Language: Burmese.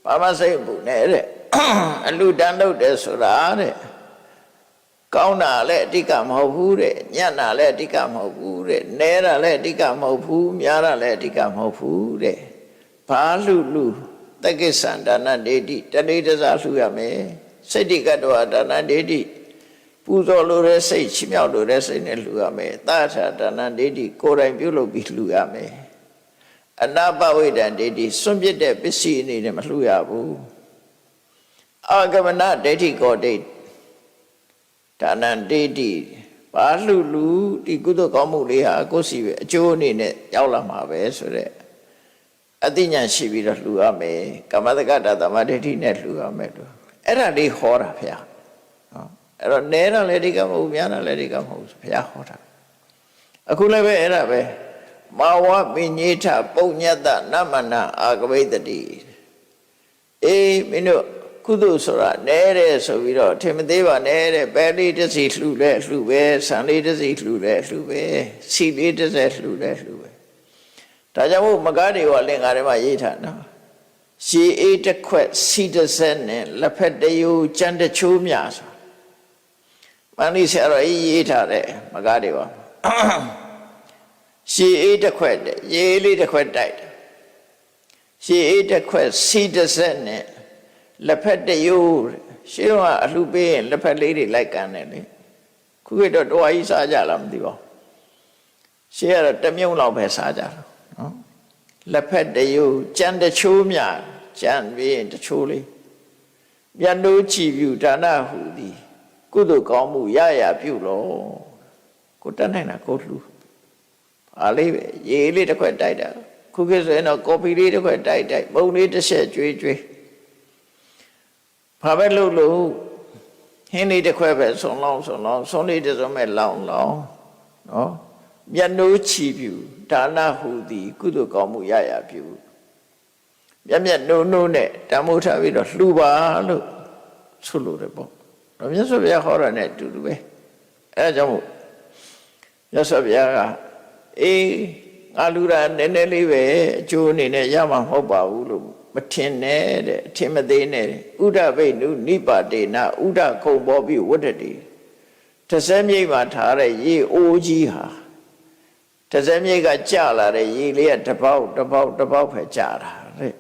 ဘာမှစိတ်ဘူးနဲ့တဲ့အလူတန်းလုပ်တယ်ဆိုတာတဲ့ကောင်းတာလည်းအတိကမဟုတ်ဘူးတဲ့ညံ့တာလည်းအတိကမဟုတ်ဘူးတဲ့နဲတာလည်းအတိကမဟုတ်ဘူးများတာလည်းအတိကမဟုတ်ဘူးတဲ့ဘာလူတက္ကိသံဒါနဒေတိတလေးတစားလှူရမယ်စိတ်တိကတ္တဝဒါနဒေတိပူဇော်လိုတဲ့စိတ်ချီးမြှောက်လိုတဲ့စိတ်နဲ့လှူရမယ်သာထာဒါနဒေတိကိုယ်တိုင်ပြုလုပ်ပြီးလှူရမယ်အနာပဝိဒံဒေတိစွန့်ပစ်တဲ့ပစ္စည်းအနေနဲ့မလှူရဘူးအာဂမနဒိဋ္ဌိကောဒိဋ္ဌဒါနဒေတိဘာလှူဒီကုသိုလ်ကောင်းမှုလေးဟာကိုယ်စီပဲအကျိုးအနေနဲ့ရောက်လာမှာပဲဆိုတဲ့အသိဉာဏ်ရှိပြီးတော့လှူရမယ်ကမ္မတက္ကတာသမဒိဋ္ဌိနဲ့လှူရမယ်လို့အဲ့ဒါလေးဟောတာဗျာအဲ့တော့နဲတာလည်းဒီကမဟုတ်များတာလည်းဒီကမဟုတ်ဘုရားဟောတာအခုလည်းပဲအဲ့ဒါပဲမာဝပညေထပုညတ္တနမနာအာဂဝိတတိအေးမင်းတို့ကုသိုလ်ဆိုတာနဲတယ်ဆိုပြီးတော့ထင်မသေးပါနဲ့တဲ့ပဲလေးတစ်စီလှူလဲလှူပဲဆံလေးတစ်စီလှူလဲလှူပဲစီလေးတစ်စက်လှူလဲလှူပဲဒါကြောင့်မို့မကားတွေကလင်္ကာထဲမှာရေးထားနော်ရှည်အေးတစ်ခွက်စီတစ်စက်နဲ့လက်ဖက်တယိုးကြမ်းတချိုးများဆိုမန္တိဆရာတော်ရေးထားတယ်မကားတွေကရှည်အေးတစ်ခွက်ရေးလေးတစ်ခွက်တိုက်ရှည်အေးတစ်ခွက်စီတစ်စက်နဲ့လက်ဖက်တယိုးရှင်းတော့အလှပေးရင်လက်ဖက်လေးတွေလိုက်ကန်တယ်လေခုကတော့တော်ကြီးစားကြလားမသိပါဘူးရှင်းရတော့တစ်မြုံလောက်ပဲစားကြတာနော်လက်ဖက်တယိုးကြံတချိုးများကြံပြီးရင်တချိုးလေးမြတ်တို့ချီပြူဒါနဟူသည်ကုသိုလ်ကောင်းမှုရပြုလို့ကိုတက်နိုင်တာကိုလှူအားလေးပဲရေလေးတစ်ခွက်တိုက်တာခုခေတ်ဆိုရင်တော့ကော်ဖီလေးတစ်ခွက်တိုက်မုံလေးတစ်ချက်ကျွေးဘာပဲလို့ဟင်းလေးတစ်ခွက်ပဲဆွန်လောင်းဆွန်လေးတစ်စုံမဲ့လောင်းနော်မြတ်နိုးချီပြူဒါနဟူသည်ကုသိုလ်ကောင်းမှုရပြုမြတ်နိုးနဲ့တမိုးထားပြီးတော့လှူပါလို့ဆိုလို့တယ်ပေါ့တော့မြတ်စွာဘုရားဟောတာနဲ့အတူတူပဲအဲဒါကြောင့်မို့မြတ်စွာဘုရားကအေးငါလူတာနည်းနည်းလေးပဲအကျိုးအနေနဲ့ရမှာမဟုတ်ပါဘူးလို့မထင်နဲ့တဲ့အထင်မသေးနဲ့ဥဒဗိနုနိပါတေနဥဒခုံပေါ်ပြီးဝတ္တတိတစဲမြိတ်မှာထားတဲ့ရေအိုးကြီးဟာတစဲမြိတ်ကကျလာတဲ့ရေလေးကတပေါက်ပဲကျတာတဲ့